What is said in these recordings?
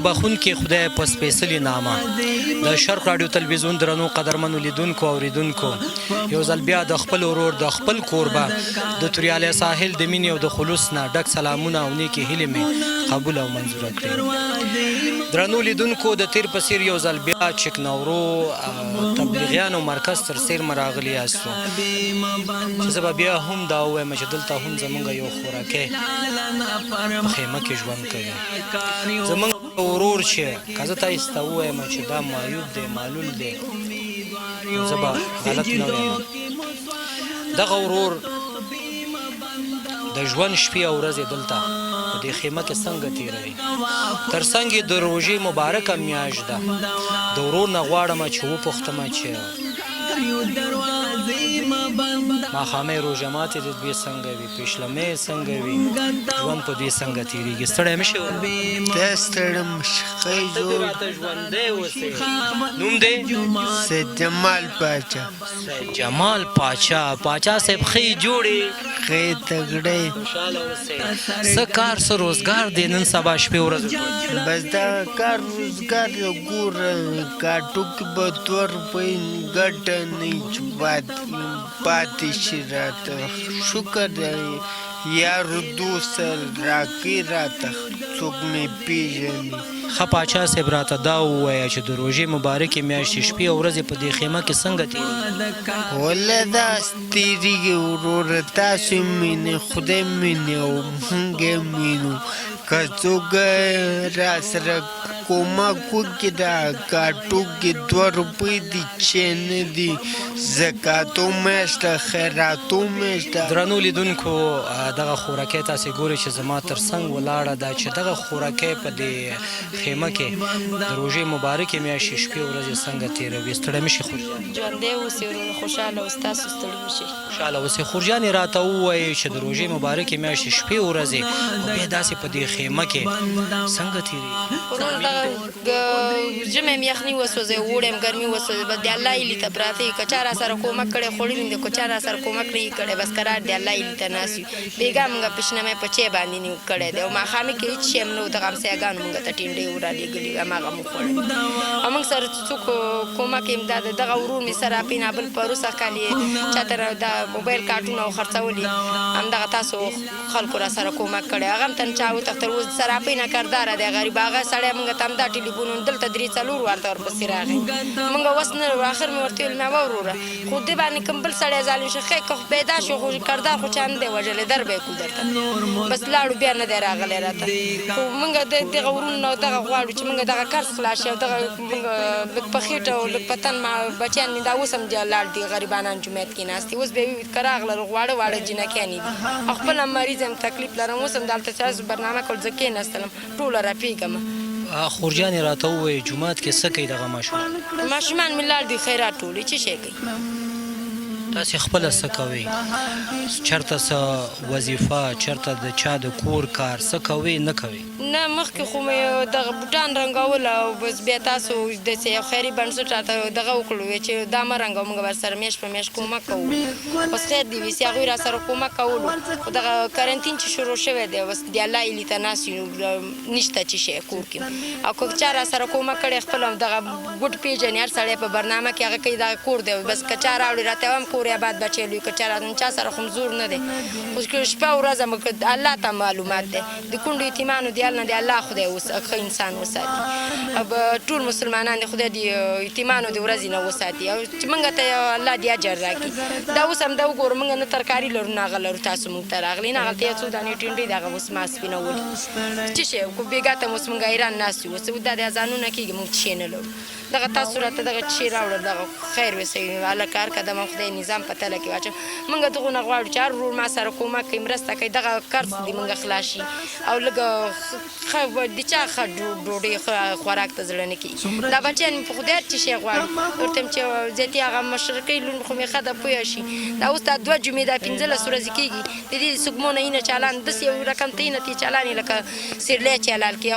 بخونکي خدای په سپېڅلي نامه د شرق راډیو تلویزیون درنو قدرمنو لیدونکو اورېدونکو یو ځل بیا د خپل ورور د خپل کوربه د توریالی ساحل د مینې او د خلوص نه ډک سلامونه او نیکې هیلې مې قبول او منظوره کړې. درنو لیدونکو د تیر په څېر یو ځل بیا چکنورو تبلیغیان او مرکز تر سیرمه راغلي یاستو چې زه به بیا هم دا ووایم چې دلته هم زموږ یو خوراکی په خیمه کې ژوند کوي. زموږ ورور چې که زه تاسو ته ووایم چې دا معیوب دی معلول دی زه به غلط نه وایم. دغه ورور د ژوند شپې او ورځې دلته په دې خیمه کې څنګه تېروي. تر څنګ یې د روژې مبارکه میاشت ده. د ورور نه غواړم چې وپوښتمه چې ماښامۍ روژه ماتې د دوی څنګه وي، پیشلمۍ څنګه وي، ژوند په دوی څنګه تېرېږي. ستړی مه شې دا ستړی مه شې ښه جوړ راته ژوندی اوسې. نوم دی سید جمال پاچا. سید جمال پاچا. پاچا صاحب ښې جوړې ښې تګړی خوشحاله اوسې. څه کار څه روزګار دی نن سبا شپې ورځ؟ بس دغه کار روزګار دی. ګوره کاټو کې به 2 روپۍ ګټه نه چې پاتې شي راته. شکر دی یارو دوست راکړي راته څوک مې پېژني. ښه پاچا صاحب راته دا ووایه چې د روژې مبارکې میاشتې شپې او ورځې په دې خیمه کې څنګه تېرېږي؟ والله داسې تېرېږي وروره. تاسو یې مینې خدای مینې او موږ یې مینو. که څوک راسره کومک وکړي دا کاټو کې 2 روپۍ دي چې نه دي زکاتو میاشت ده خیراتو میاشت ده. درنو لیدونکو دغه خوراکی تاسې ګورئ چې زما تر څنګ ولاړه ده چې دغه خوراکی په دې خیمه کې د روژې مبارکې میاشتې شپې ورځې څنګه تېروي. ستړی مه شي خورجان. ژوندی اوسې ورونه خوشحاله اوسې تاسو ستړي مه شئ. خوشحاله اوسې. خورجانې راته ووایي چې د روژې مبارکې میاشتې شپې ورځې او بیا داسې په دې خیمه کې څنګه تېرېږي؟ ورونه دغه ژمی م یخني وسوځي اوړی م ګرمي وسوځي بس د الله هیلې ته پراته یي. که چا را سره کومک کړی خوړلي دي، که چا را سره کومک نه یي کړی بس قرار د الله هیلې ته ناست یو. بېګا مونږ پیشنمی په چای باندې نیو کړی دی او ماښامي کې هېڅ شی هم نه و. دغه همسایهګانو مونږ ته ټینډۍ ورالېږلي هماغه مو خوړل او مونږ سره څوک کومک امداد دغه ورور مې صرافي نابل پروسه کال یې چاته دا موبایل کارټونه وخرڅولي همدغه تاسو خلکو را سره کومک کړی. هغه هم تن چا وتښتل. اوس صرافۍ نه کرداره دی غریب. هغه سړی مونږ ته همدا ټلیفونونه دلته 3-4 وارته ورپسې راغی. مونږ وس نه اخر مې ورته ویل مې وروره خو دې باندې کوم بل سړی ظالم شي ښه که پیدا شو خو کردار خو چا نه دی وژلی در به یې کړو درته. بس لاړو بیا نه دی راغلی راته. خو مونږ دغه ورونو نه دغه غواړو چې مونږ دغه قرض خلاص شي او دغه مونږ لږ په خېټه او لږ په تن بچیان مې دا اوس هم لاړ دي غریبانان جومات کې ناست دي. اوس به یې که راغلل غواړه واړه جینکیانې دي او خپل هم مریض یم تکلیف لرم. اوس هم دلته تاسو برنامه کول زه کېناستلم ټوله راپېږم. خورجانې راته ووایي جومات کې څه کوي دغه ماشومان؟ ماشومان مې لاړ دي خیرات ټولې چې شی کوي. تاسې خپله څه کوئ؟ چېرته څه وظیفه چېرته د چا د کور کار څه کوئ نه کوئ؟ نه مخکې خو مې دغه بوټان رنګول او بس بیا تاسو داسې یو خیري بنسټ راته دغه وکړو چې دا مه رنګوه موږ ورسره میاشت په میاشت کومک کوو. بس خیر دې وي چې هغوی را سره کومک کولو. خو دغه کرنټین چې شروع شوی دی بس د الله هیلې ته ناست یو نشته چې شی کور کې او که چا را سره کومک کړی خپل هم دغه ګوټ پېژني هر سړی په برنامه کې هغه کوي دغه کور دی بس که چا راوړي راته وایم کور آباد بچی لوی که چا راته چا سره خو زور نه دی. خو شپه ورځ هم الله ته معلومات دی د کونډو یتیمانو دیال نه دی الله خدای ښه انسان وساتي. ټول مسلمانان د خدای د یتیمانو د ورځې نه وساتي او چې موږ ته الله دې اجر راکړي. دا اوس هم دا وګورو موږ نه ترکاري لرو نه هغه لرو تاسو موږ ته راغلي نه هغلته یو څو دانې ټینډۍ دغه اوس ما سپینولي چې شی خو بېګا ته اوس موږ حیران ناست یو. اوس دا د اذانونه کېږي موږ شی نه لرو. دغه تاسو راته دغه شی راوړل دغه خیر وسې الله کار کده ما خدای نظام په تله کې واچو. موږ دغه نه غواړو چې هر ورور ما سره کومک کوي مرسته کوي دغه قرض دې موږ خلاص شي او لږ د چا ښه ډوډۍ خوراک ته زړه نه کېږي. دا بچیان مې په خدای هر څه شی غواړي ورته یم چې زیاتې هغه مشرکۍ لوند خو مې ښه ده پوه شي. دا اوس دا 2 جمعې دا 15 ورځې کېږي د دې سږمو نه اینه چالان داسې یو رقم ته اینه تې چالانې لکه سیرلی چالان کې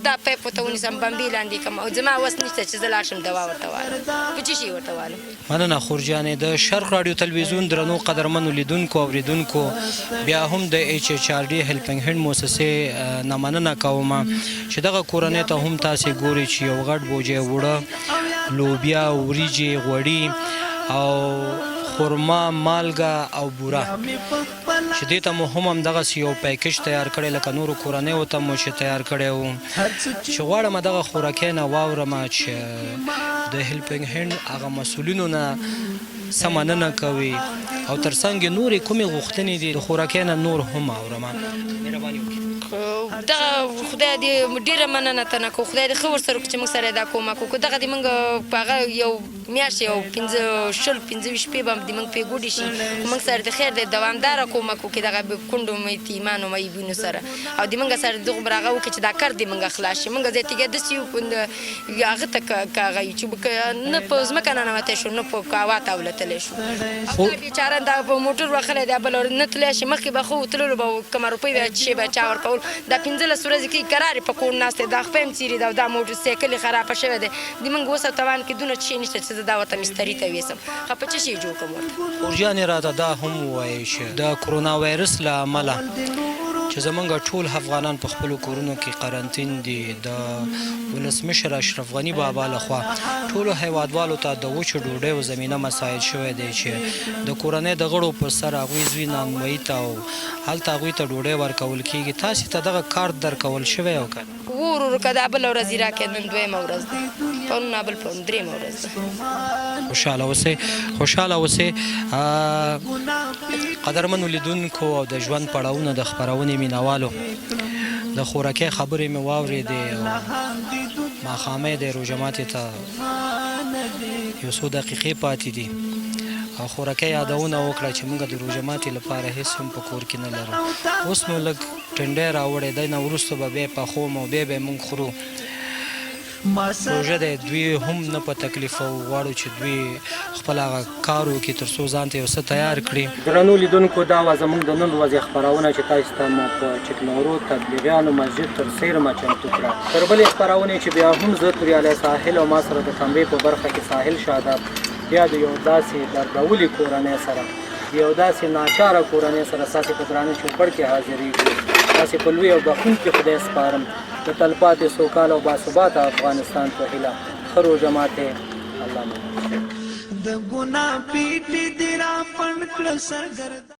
دا پیپ ورته ونیسم بمبې لاندې کړم او زما وس نشته چې زه لا لاړ شم دوا ورته والم په څه شي ورته والم. مننه خور جانې. د شرق راډیو تلویزیون درنو قدرمنو لیدونکو اوریدونکو بیا هم د ایچ ایچ آر ډي هیلپینګ هینډ مؤسسې نه مننه کوم چې دغه کورنۍ ته هم تاسې ګورئ چې یو غټ بوجۍ اوړه، لوبیا، وریجې، غوړي او خرما، مالګه او بوره چې دې ته مو هم همدغسې یو پیکج تیار کړی لکه نورو کورنیو ته مو چې تیار کړی و. چې غواړم دغه خوراکۍ نه واورم چې د هیلپینګ هینډ هغه مسؤلینو نه څه مننه کوي او تر څنګ نورې کومې غوښتنې دي د خوراکۍ نه نور هم اورم. مهرباني وکړئ. دغه خدای دې ډېره مننه ته نه کوو، خدای دې ښه ورسره وکړي چې موږ سره یې دا کومک وکړو. دغه دې موږ په هغه یو میاشت یو 15-20 شپې به دې موږ پرې ګوډې شي، موږ سره د خیر دې دوامداره کومک وکړي دغه کونډو یتیمانو معیوبینو سره، او دې موږ سره دغومره هغه وکړي چې دا کار دې موږ خلاص شي. موږ زیاتېږي داسې یو هغه ته هغه یو چې نه په ځمکه ننوتی شو نه په هوا ته ولتلی شو. او دا بېچاره دا په موټر وهلی دی بله نه تللی شي. مخکې به ښه تللو به کومه روپۍ به شی به چا ورکول. دا 15 ورځې کې کرارې په کور ناست دی، دا خپه یم څیرې ده، دا موټر سایکل یې خرابه شوی دی. د موږ اوس توان کې دونه شی نشته چې زه دا ورته مستري ته ویسم. ښه په څه شی جوړ کړم ورته. خور جانې راته دا هم ووایئ چې د کرونا وایرس له امله چې زمونږ ټول افغانان په خپلو کورونو کې قرنطین دي، د ولسمشر اشرف غني بابا لخوا ټولو هیوادوالو ته د وچو ډوډیو زمینه مساعد شوی دی چې د کورنۍ د غړو په سر هغوی زوی نانوایي ته او هلته هغوی ته ډوډۍ ورکول کېږي. تاسې ته دغه کارت درکول شوی او که ورو که دا بله ورځ یې راکړې، نن دویمه ورځ ده، پرون نابل پرون درېیمه ورځ ده. خوشحاله اوسئ، خوشحاله اوسئ. قدرمنو لیدونکو او د ژوند پړاوونه د خپرونې مینوالو د خوراکۍ خبرې مې واورېدې او ماښامۍ د روژه ماتې ته یو څو دقیقې پاتې دي او خوراکۍ یادونه وکړه چې موږ د روژه ماتې لپاره هېڅ هم په کور کې نه لرو. اوس مو لږ ټنډی راوړی دی، نه وروسته به بیا پخوم او بیا به یې موږ خورو. روژه دی، دوی هم نه په تکلیف او غواړو چې دوی خپل هغه کار وکړي تر څو ځان ته یو څه تیار کړي. درنو لیدونکو دا وه زموږ د نن ورځې خپرونه چې تاسو ته مو په چکنورو تبلیغیانو مسجد تر سیرمه چمتو کړه. تر بلې خپرونې چې بیا هم زه توریالی ساحل او ما سره د کمرې په برخه کې ساحل شاداب بیا د یو داسې دردولې کورنۍ سره د یو داسې ناچاره کورنۍ سره ستاسې په درانه چوپړ کې حاضرېږو. تاسې په لوی او بخښونکي خدای سپارم د تلپاتې سوکاله او باثباته افغانستان په هیله. ښه روژه ماتې. الله مو